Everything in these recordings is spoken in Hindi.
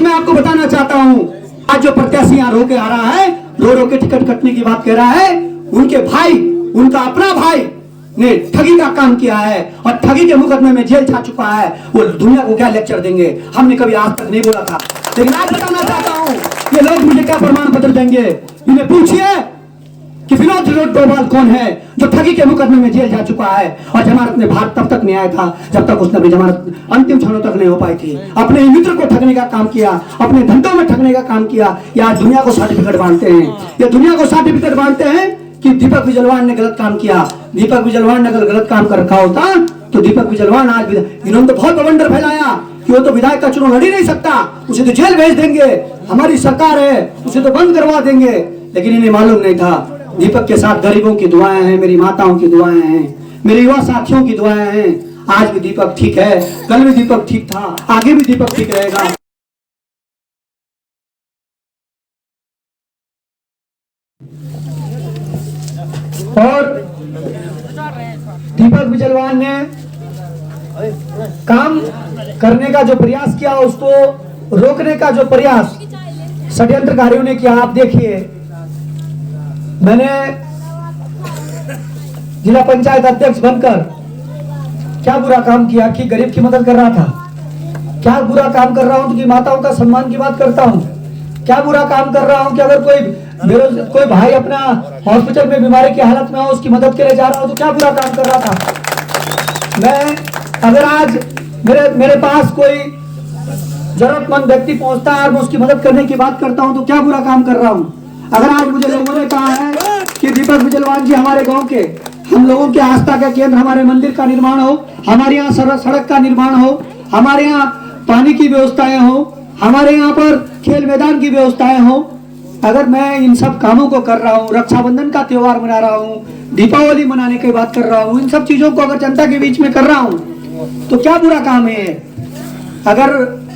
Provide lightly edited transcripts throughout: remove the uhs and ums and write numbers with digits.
आज मैं आपको बताना चाहता हूँ, आज जो प्रत्याशी यहाँ रो के आ रहा है, रो के टिकट कटने की बात कह रहा है, उनके भाई, उनका अपना भाई ने ठगी का काम किया है और ठगी के मुकदमे में जेल जा चुका है। वो दुनिया को क्या लेक्चर देंगे, हमने कभी आज तक नहीं बोला था। लेकिन आज बताना चाहता हूँ, ये लोग मुझे क्या प्रमाण पत्र देंगे? इन्हें पूछिए कि विनोद डोभाल कौन है जो ठगी के मुकदमे में जेल जा चुका है और जमानत में बाहर तब तक नहीं आया था जब तक उसने अपनी जमानत अंतिम क्षणों तक नहीं हो पाई थी। अपने मित्र को ठगने का काम किया, अपने धंधों में ठगने का काम किया। या दुनिया को सर्टिफिकेट बांटते हैं, ये दुनिया को सर्टिफिकेट बांटते हैं कि दीपक बिजलवान ने गलत काम किया। दीपक बिजलवान ने अगर गलत काम कर रखा होता तो दीपक बिजलवान आज, इन्होंने तो बहुत बवंडर फैलाया कि वो तो विधायक का चुनाव लड़ ही नहीं सकता, उसे तो जेल भेज देंगे, हमारी सरकार है, उसे तो बंद करवा देंगे। लेकिन इन्हें मालूम नहीं था दीपक के साथ गरीबों की दुआएं हैं, मेरी माताओं की दुआएं हैं, मेरे युवा साथियों की दुआएं हैं। आज भी दीपक ठीक है, कल भी दीपक ठीक था, आगे भी दीपक ठीक रहेगा। और दीपक बिजलवान ने काम करने का जो प्रयास किया, उसको रोकने का जो प्रयास षड्यंत्रकारियों ने किया, आप देखिए। मैंने जिला पंचायत अध्यक्ष बनकर क्या बुरा काम किया कि गरीब की मदद कर रहा था? क्या बुरा काम कर रहा हूं कि माताओं का सम्मान की बात करता हूं? क्या बुरा काम कर रहा हूं कि अगर कोई भाई अपना हॉस्पिटल में बीमारी की हालत में हो, उसकी मदद के लिए जा रहा हूं तो क्या बुरा काम कर रहा था? मैं अगर आज मेरे पास कोई जरूरतमंद व्यक्ति पहुंचता है और मैं उसकी मदद करने की बात करता हूं तो क्या बुरा काम कर रहा हूं? अगर आज मुझे लोगों ने कहा है कि दीपक बिजलवान जी हमारे गांव के, हम लोगों के आस्था का केंद्र, हमारे मंदिर का निर्माण हो, हमारे यहाँ सड़क का निर्माण हो, हमारे यहाँ पानी की व्यवस्थाएं हो, हमारे यहाँ पर खेल मैदान की व्यवस्थाएं हो, अगर मैं इन सब कामों को कर रहा हूँ, रक्षाबंधन का त्योहार मना रहा हूँ, दीपावली मनाने की बात कर रहा हूँ, इन सब चीजों को अगर जनता के बीच में कर रहा हूँ तो क्या बुरा काम है? अगर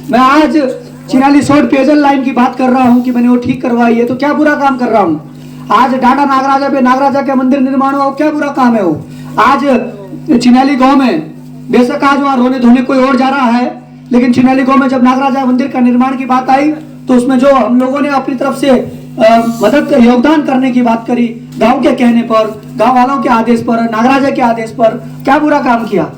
मैं आज चिनाली सोड पेयजल लाइन की बात कर रहा हूँ कि मैंने वो ठीक करवाई है तो क्या बुरा काम कर रहा हूँ? आज डाडा नागराजा पे नागराजा के मंदिर निर्माण हुआ, क्या बुरा काम है वो? आज चिनाली गांव में बेशक आज वहाँ रोने धोने कोई और जा रहा है, लेकिन चिनाली गांव में जब नागराजा मंदिर का निर्माण की बात आई तो उसमें जो हम लोगों ने अपनी तरफ से मदद योगदान करने की बात करी, गांव के कहने पर, गांव वालों के आदेश पर, नागराजा के आदेश पर, क्या बुरा काम किया?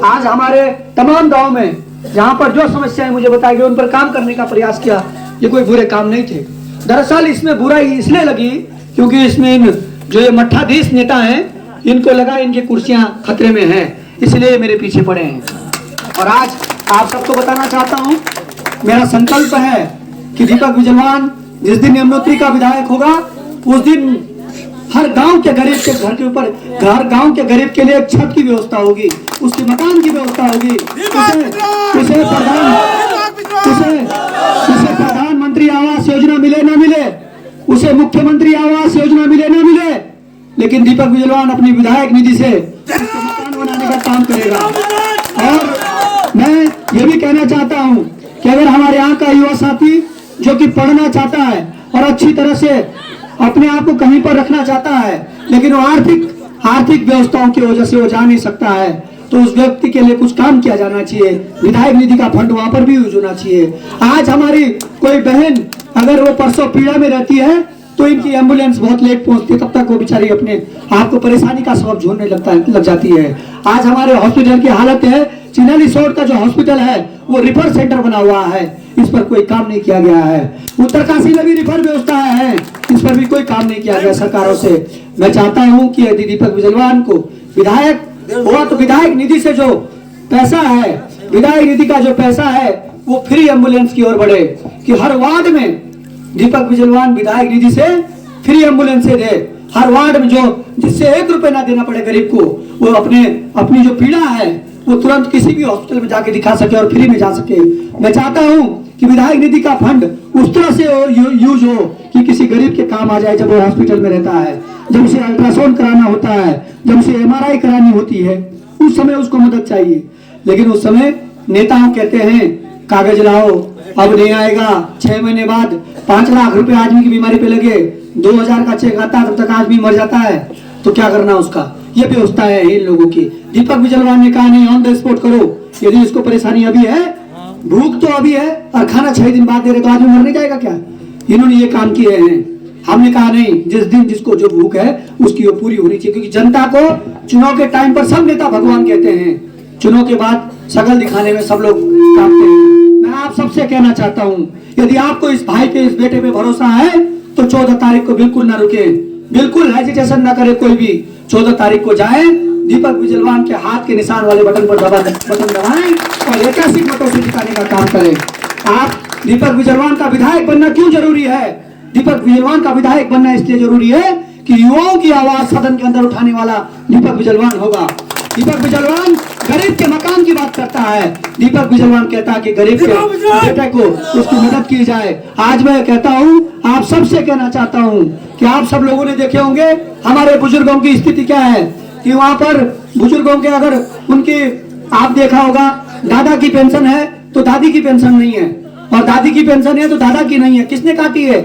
आज हमारे तमाम गांव में जहां पर जो समस्याएं मुझे बताई गई उन पर काम करने का प्रयास किया, ये कोई बुरे काम नहीं थे। दरअसल इसमें बुराई इसलिए लगी क्योंकि इसमें जो ये मठाधीश नेता हैं, इनको लगा इनकी कुर्सियां खतरे में हैं, इसलिए मेरे पीछे पड़े हैं। और आज आप सबको बताना चाहता हूं, मेरा संकल्प है कि दीपक बिजलवान जिस दिन यमुनोत्री का विधायक होगा उस दिन हर गांव के गरीब के घर के ऊपर, हर गांव के गरीब के लिए एक छत की व्यवस्था होगी, उसके मकान की व्यवस्था होगी, उसे प्रधानमंत्री आवास योजना मिले ना मिले, उसे मुख्यमंत्री आवास योजना मिले ना मिले, लेकिन दीपक बिजलवान अपनी विधायक निधि से उसको मकान बनाने का काम करेगा। और मैं ये भी कहना चाहता हूँ कि अगर हमारे यहाँ का युवा साथी जो कि पढ़ना चाहता है और अच्छी तरह से अपने आप को कहीं पर रखना चाहता है, लेकिन वो आर्थिक व्यवस्थाओं की वजह से वो जा नहीं सकता है, तो उस व्यक्ति के लिए कुछ काम किया जाना चाहिए। विधायक निधि का फंड वहां पर भी यूज होना चाहिए। आज हमारी कोई बहन अगर वो परसों पीड़ा में रहती है तो इनकी एम्बुलेंस बहुत लेट पहुंचती है, तब तक वो बेचारी अपने आप को परेशानी का सबब ढूंढने लग जाती है। आज हमारे हॉस्पिटल की हालत है, चिनाली सोड का जो हॉस्पिटल है वो रिफर सेंटर बना हुआ है, इस पर कोई काम नहीं किया गया है। उत्तरकाशी में भी रिफर व्यवस्था है, इस पर भी कोई काम नहीं किया गया सरकारों से। मैं चाहता हूं कि यदि दीपक बिजलवान को विधायक हुआ तो विधायक निधि से जो पैसा है, विधायक निधि का जो पैसा है वो फ्री एम्बुलेंस की ओर बढ़े, कि हर वार्ड में दीपक बिजलवान विधायक निधि से फ्री एम्बुलेंस से दे। हर वार्ड में जो जिससे 1 रुपए ना देना पड़े गरीब को, वो अपनी जो पीड़ा है वो तुरंत किसी भी हॉस्पिटल में जाके दिखा सके और फ्री में जा सके। मैं चाहता हूं कि विधायक निधि का फंड उस तरह से यूज हो कि किसी गरीब के काम आ जाए, जब वो हॉस्पिटल में रहता है, जब उसे अल्ट्रासाउंड कराना होता है, जब उसे MRI करानी होती है, उस समय उसको मदद चाहिए। लेकिन उस समय नेताओं कहते हैं कागज लाओ, अब नहीं आएगा, 6 महीने बाद 5 लाख रुपए आदमी की बीमारी पे लगे, 2000 का चेक आता है, तब तक आदमी मर जाता है, तो क्या करना उसका? ये व्यवस्था है इन लोगों की। दीपक बिजलवान ने कहा नहीं, ऑन द स्पॉट करो। यदि इसको परेशानी अभी है भूख तो अभी है और खाना 6 दिन बाद दे रहे, तो आदमी मर नहीं जाएगा क्या? इन्होंने ये काम किए हैं। हमने कहा नहीं, जिस दिन जिसको जो भूख है उसकी वो पूरी होनी चाहिए, क्योंकि जनता को चुनाव के टाइम पर सब नेता भगवान कहते हैं, चुनाव के बाद शकल दिखाने में सब लोग कांपते हैं। मैं आप सबसे कहना चाहता हूँ, यदि आपको इस भाई पे, इस बेटे पे भरोसा है तो 14 तारीख को बिल्कुल ना रुके, बिल्कुल हेजिटेशन ना करे कोई भी। 14 तारीख को जाए, दीपक बिजलवान के हाथ के निशान वाले बटन पर बटन दबाएं और 81 मतों से जिताने का काम करें। आप दीपक बिजलवान का विधायक बनना क्यों जरूरी है? दीपक बिजलवान का विधायक बनना इसलिए जरूरी है कि युवाओं की आवाज सदन के अंदर उठाने वाला दीपक बिजलवान होगा। दीपक बिजलवान गरीब के मकान की बात करता है। दीपक बिजलवान कहता है कि गरीब के बेटे को उसकी मदद की जाए। आज मैं कहता हूँ, आप सबसे कहना चाहता हूँ कि आप सब लोगों ने देखे होंगे हमारे बुजुर्गों की स्थिति क्या है, कि वहां पर बुजुर्गों के अगर उनकी, आप देखा होगा, दादा की पेंशन है तो दादी की पेंशन नहीं है, और दादी की पेंशन है तो दादा की नहीं है। किसने काटी है?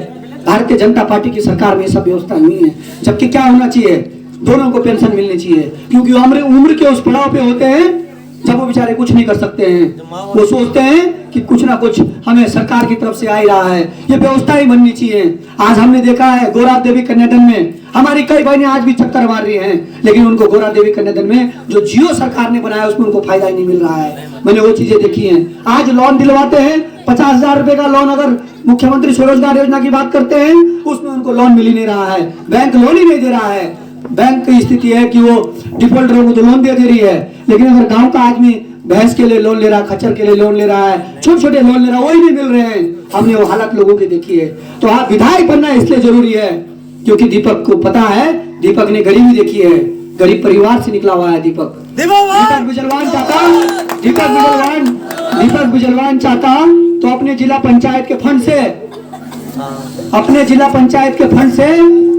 भारतीय जनता पार्टी की सरकार में ये सब व्यवस्था नहीं है। जबकि क्या होना चाहिए, दोनों को पेंशन मिलनी चाहिए, क्योंकि उम्र के उस पड़ाव पे होते हैं जब वो बेचारे कुछ नहीं कर सकते हैं। वो सोचते हैं कि कुछ ना कुछ हमें सरकार की तरफ से आ ही रहा है, ये व्यवस्था ही बननी चाहिए। आज हमने देखा है गोरा देवी कन्यादन में हमारी कई बहनें आज भी चक्कर मार रही हैं, लेकिन उनको गोरा देवी कन्यादन में जो जियो सरकार ने बनाया उसमें उनको फायदा ही नहीं मिल रहा है। मैंने वो चीजें देखी हैं। आज लोन दिलवाते हैं, 50,000 रुपए का लोन, अगर मुख्यमंत्री स्वरोजगार योजना की बात करते हैं उसमें उनको लोन मिल ही नहीं रहा है, बैंक लोन ही नहीं दे रहा है। बैंक की स्थिति है कि वो डिफॉल्टर को तो लोन दे रही है, लेकिन अगर गांव का आदमी भैंस के लिए लोन ले रहा, खच्चर के लिए लोन ले रहा है, छोटे छोटे लोन ले रहा है, वही नहीं मिल रहे हैं। हमने वो हालत लोगों की देखी है। तो आप विधायक बनना इसलिए जरूरी है क्योंकि दीपक को पता है, दीपक ने गरीबी देखी है, गरीब परिवार से निकला हुआ है दीपक बिजलवान चाहता, दीपक बिजलवान चाहता तो अपने जिला पंचायत के फंड से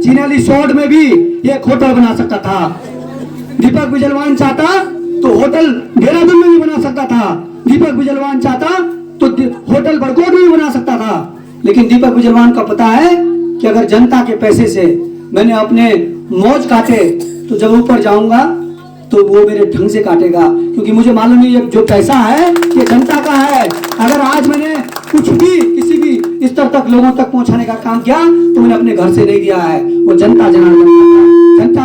चिन्हली सोड में भी एक होटल बना सकता था। दीपक बिजलवान चाहता तो होटल देहरादून में भी बना सकता था। दीपक बिजलवान चाहता तो होटल बड़कोट में भी बना सकता था। लेकिन दीपक बिजलवान का पता है कि अगर जनता के पैसे से मैंने अपने मौज काटे तो जब ऊपर जाऊंगा तो वो मेरे ढंग से काटेगा, क्योंकि मुझे मालूम नहीं है जो पैसा है ये जनता का है। अगर आज मैंने कुछ भी किसी भी स्तर तक लोगों तक पहुंचाने का काम किया तो मैंने अपने घर से नहीं दिया है, वो जनता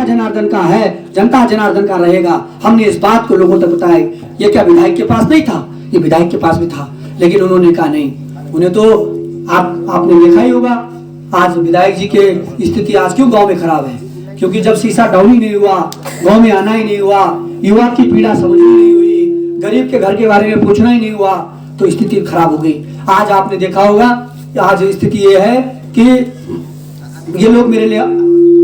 जनार्दन का है, जनता जनार्दन का रहेगा। हमने इस बात को लोगों तक बताया। ये क्या विधायक के पास नहीं था? ये विधायक के पास भी था, लेकिन उन्होंने कहा नहीं। उन्हें तो आपने देखा ही होगा आज विधायक जी के स्थिति आज क्यों गाँव में खराब है, क्योंकि जब शीशा डाउन ही नहीं हुआ, गांव में आना ही नहीं हुआ, युवा की पीड़ा समझनी नहीं हुई, गरीब के घर के बारे में पूछना ही नहीं हुआ, तो स्थिति खराब हो गई। आज आपने देखा होगा, आज स्थिति ये है कि ये लोग मेरे लिए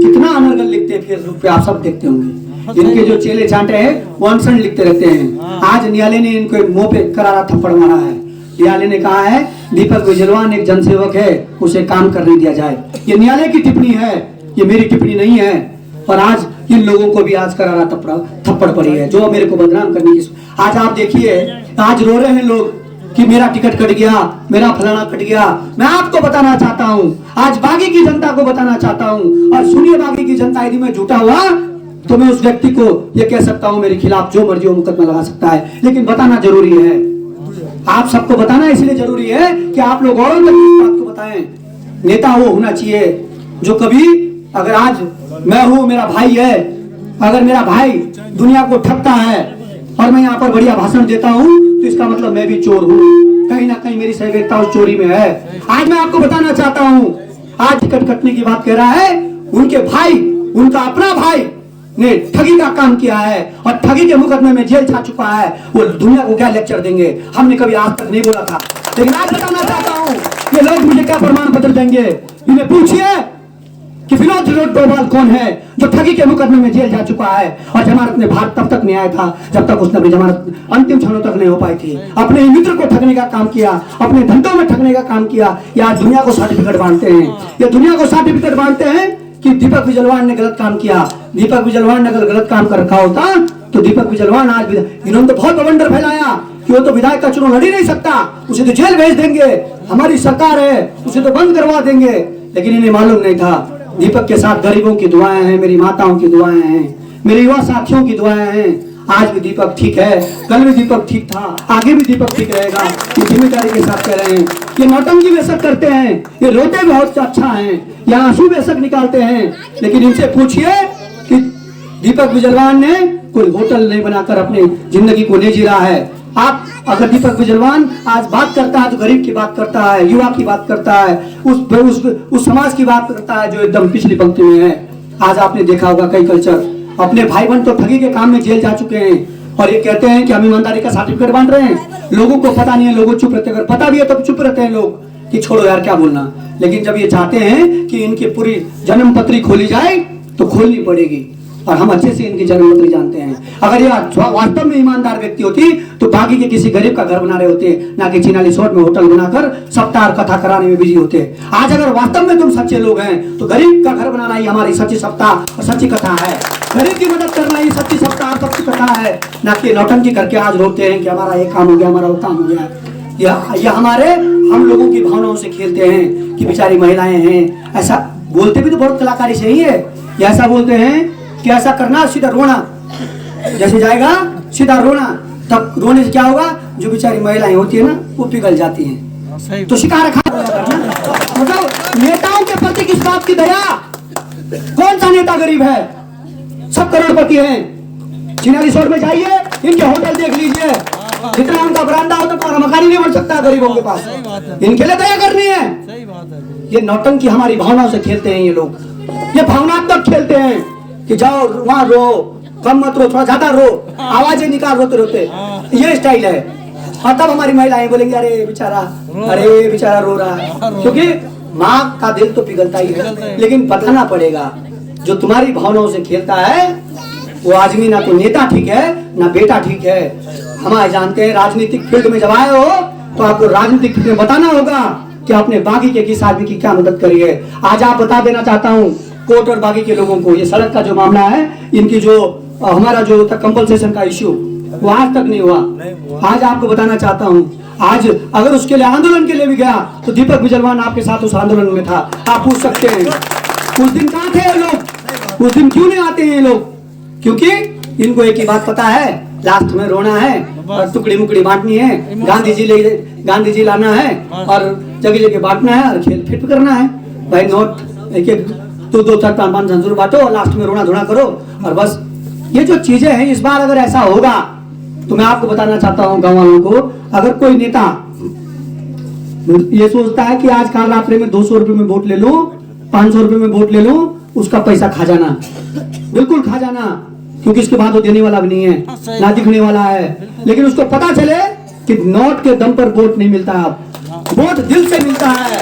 कितना अनर्गल लिखते हैं फेसबुक पे, आप सब देखते होंगे। इनके जो चेले चांटे हैं वो अनशन लिखते रहते हैं। आज न्यायालय ने इनको मुंह पे करारा थप्पड़ मारा है। न्यायालय ने कहा है दीपक बिजलवान एक जनसेवक है, उसे काम करने दिया जाए। ये न्यायालय की टिप्पणी है, ये मेरी टिप्पणी नहीं है। और आज इन लोगों को भी आज करारा थप्पड़ पड़ी है जो मेरे को बदनाम करने की। आज आप देखिए, आज रो रहे हैं लोग कि मेरा टिकट कट गया, मेरा फलाना कट गया। मैं आपको बताना चाहता हूं, आज बागी की जनता को बताना चाहता हूं, और सुनिए बागी की जनता, यदि मैं झूठा हुआ तो मैं उस व्यक्ति को ये कह सकता हूं मेरे खिलाफ जो मर्जी हो मुकदमा लगा सकता है, लेकिन बताना जरूरी है। आप सबको बताना इसलिए जरूरी है कि आप लोग औरों तक इस बात को बताएं। नेता वो होना चाहिए जो कभी, अगर आज मैं हूं, मेरा भाई है, अगर मेरा भाई दुनिया को ठगता है और मैं यहाँ पर बढ़िया भाषण देता हूँ तो इसका मतलब मैं भी चोर हूँ, कहीं ना कहीं मेरी सहभागिता उस चोरी में है। आज मैं आपको बताना चाहता हूँ, आज टिकट कटने की बात कह रहा है, उनके भाई, उनका अपना भाई ने ठगी का काम किया है और ठगी के मुकदमे में जेल जा चुका है। वो दुनिया को क्या लेक्चर देंगे, हमने कभी आज तक नहीं बोला था, लेकिन आज बताना चाहता हूँ ये लोग मुझे क्या प्रमाण पत्र देंगे। इन्हें पूछिए कि विनोद डोभाल कौन है जो ठगी के मुकदमे में जेल जा चुका है, और जमानत में बाहर तब तक नहीं आया था जब तक उसने अपनी जमानत अंतिम क्षणों तक नहीं हो पाई थी। अपने ही मित्र को ठगने का काम किया, अपने धंधों में ठगने का काम किया। या दुनिया को सर्टिफिकेट बांटते हैं, ये दुनिया को सर्टिफिकेट बांटते हैं कि दीपक बिजलवान ने गलत काम किया। दीपक बिजलवान ने अगर गलत काम कर रखा होता तो दीपक बिजलवान आज भी, इन्होंने तो बहुत बवंडर फैलाया कि वो तो विधायक का चुनाव लड़ ही नहीं सकता, उसे तो जेल भेज देंगे, हमारी सरकार है, उसे तो बंद करवा देंगे। लेकिन इन्हें मालूम नहीं था दीपक के साथ गरीबों की दुआएं हैं, मेरी माताओं की दुआएं हैं, मेरे युवा साथियों की दुआएं हैं। आज भी दीपक ठीक है, कल भी दीपक ठीक था, आगे भी दीपक ठीक रहेगा। ये जिम्मेदारी के साथ कह रहे हैं। ये नौटंकी बेशक करते हैं, ये रोते बहुत अच्छा हैं, ये आंसू बेशक निकालते हैं, लेकिन इनसे पूछिए कि दीपक बिजलवान ने कोई होटल नहीं बनाकर अपनी जिंदगी को नहीं जी रहा है। आप अगर दीपक बिजलवान आज बात करता है तो गरीब की बात करता है, युवा की बात करता है, उस समाज की बात करता है जो एकदम पिछली पंक्ति में है। आज आपने देखा होगा कई कल्चर अपने भाई बहन तो ठगी के काम में जेल जा चुके हैं और ये कहते हैं कि हम ईमानदारी का सर्टिफिकेट बांट रहे हैं। लोगों को पता नहीं है, लोग चुप रहते हैं। अगर पता भी है तो चुप रहते हैं लोग कि छोड़ो यार क्या बोलना। लेकिन जब ये चाहते हैं कि इनकी पूरी जन्म पत्री खोली जाए तो खोलनी पड़ेगी, और हम अच्छे से इनकी जन्म पत्री जानते हैं। अगर ये वास्तव में ईमानदार व्यक्ति होती तो बाकी के किसी गरीब का घर बना रहे होते, ना कि चीना रिसोर्ट में होटल बनाकर सप्ताह कथा कराने में बिजी होते। आज अगर वास्तव में तुम सच्चे लोग हैं तो गरीब का घर बनाना ही हमारी सच्ची सप्ताह और सच्ची कथा है। गरीब की मदद करना ही सच्ची सप्ताह और सच्ची कथा है, ना कि नौटंकी करके आज रोते हैं कि हमारा ये काम हो गया, हमारा वो काम हो गया। यह हमारे हम लोगों की भावनाओं से खेलते हैं कि बेचारी महिलाएं हैं। ऐसा बोलते भी तो बहुत कलाकारी से ही है। ऐसा बोलते हैं कि ऐसा करना सीधा रोना, जैसे जाएगा सीधा रोना, तब रोने से क्या होगा, जो बेचारी महिलाएं होती है ना वो पिघल जाती हैं। तो शिकार मतलब नेताओं के प्रति किस बात की दया? कौन सा नेता गरीब है? सब करोड़पति हैं। चीना रिसोर्ट में जाइए, इनके होटल देख लीजिए, जितना उनका बरामदा होता तो मकान ही नहीं बन सकता गरीबों के पास। इनके लिए दया करनी है। ये नौटंकी हमारी भावनाओं से खेलते हैं ये लोग। ये भावनात्मक खेलते हैं कि जाओ वहां रो, कम मत रो, थोड़ा ज्यादा रो, आवाजें निकाल रोते रोते, ये स्टाइल है। और तब हमारी महिलाएं बोलेंगे अरे बेचारा रो रहा है, क्योंकि माँ का दिल तो पिघलता ही है। लेकिन बताना पड़ेगा, जो तुम्हारी भावनाओं से खेलता है वो आदमी ना तो नेता ठीक है ना बेटा ठीक है। हमारे जानते हैं राजनीतिक फील्ड में जब आए हो तो आपको राजनीतिक फील्ड में बताना होगा कि आपने बागी के किस आदमी की क्या मदद करी है। आज आप बता देना चाहता हूँ कोट और बागी के लोगों को, ये सड़क का जो मामला है, इनकी जो हमारा जो कंपनसेशन का इश्यू वो आज तक नहीं हुआ। आज आपको बताना चाहता हूँ, आज अगर उसके लिए आंदोलन के लिए भी गया तो दीपक बिजलवान आपके साथ उस आंदोलन में था। आप पूछ सकते हैं उस दिन कहाँ थे ये लोग, उस दिन क्यों नहीं आते हैं ये लोग? क्योंकि इनको एक ही बात पता है, लास्ट में रोना है और टुकड़ी मुकड़ी बांटनी है, गांधी जी लाना है और जगह जगह बांटना है और खेल फिट करना है। भाई नोट एक एक दो 4-5 झंझुर बांटो और लास्ट में रोना धोना करो और बस। ये जो चीजें हैं, इस बार अगर ऐसा होगा तो मैं आपको बताना चाहता हूँ गाँव वालों को, अगर कोई नेता ये सोचता है कि आज काल रात्रि में 200 रुपए में वोट ले लूं, 500 रुपए में वोट ले लूं, उसका पैसा खा जाना, बिल्कुल खा जाना, क्योंकि इसके बाद वो देने वाला भी नहीं है, ना दिखने वाला है। लेकिन उसको पता चले कि नोट के दम पर वोट नहीं मिलता, वोट दिल से मिलता है,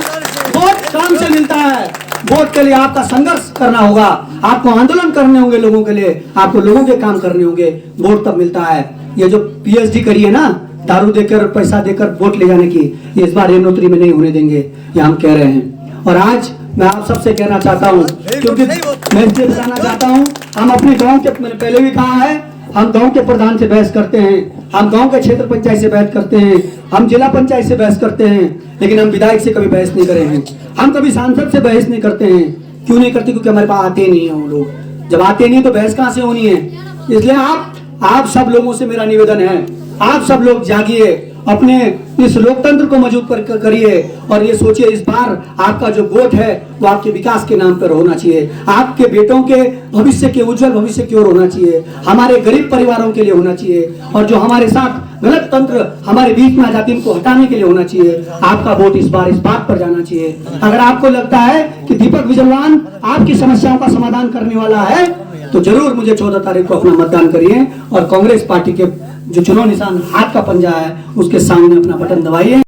वोट काम से मिलता है। वोट के लिए आपका संघर्ष करना होगा, आपको आंदोलन करने होंगे लोगों के लिए, आपको लोगों के काम करने होंगे, वोट तब मिलता है। ये जो पीएचडी करी है ना, दारू देकर पैसा देकर वोट ले जाने की, ये इस बार यमुनोत्री में नहीं होने देंगे, ये हम कह रहे हैं। और आज मैं आप सबसे कहना चाहता हूँ, क्योंकि मैं इसलिए बताना चाहता हूँ, हम अपने गांव के, मैंने पहले भी कहा है, हम गांव के प्रधान से बहस करते हैं, हम गांव के क्षेत्र पंचायत से बहस करते हैं, हम जिला पंचायत से बहस करते हैं, लेकिन हम विधायक से कभी बहस नहीं करे हैं, हम कभी सांसद से बहस नहीं करते हैं। क्यों नहीं करते? क्योंकि हमारे पास आते नहीं है वो लोग। जब आते नहीं तो बहस कहाँ से होनी है? इसलिए आप सब लोगों से मेरा निवेदन है, आप सब लोग जागिए, अपने इस लोकतंत्र को मजबूत करिए और ये सोचिए इस बार आपका जो वोट है वो आपके विकास के नाम पर होना चाहिए, आपके बेटों के भविष्य के उज्जवल भविष्य की ओर होना चाहिए, हमारे गरीब परिवारों के लिए होना चाहिए, और जो हमारे साथ गलत तंत्र हमारे बीच में आ जाती है उनको हटाने के लिए होना चाहिए। आपका वोट इस बात पर जाना चाहिए। अगर आपको लगता है कि दीपक बिजलवान आपकी समस्याओं का समाधान करने वाला है तो जरूर मुझे 14 तारीख को अपना मतदान करिए और कांग्रेस पार्टी के जो चुनाव निशान हाथ का पंजा है उसके सामने अपना बटन दबाइए।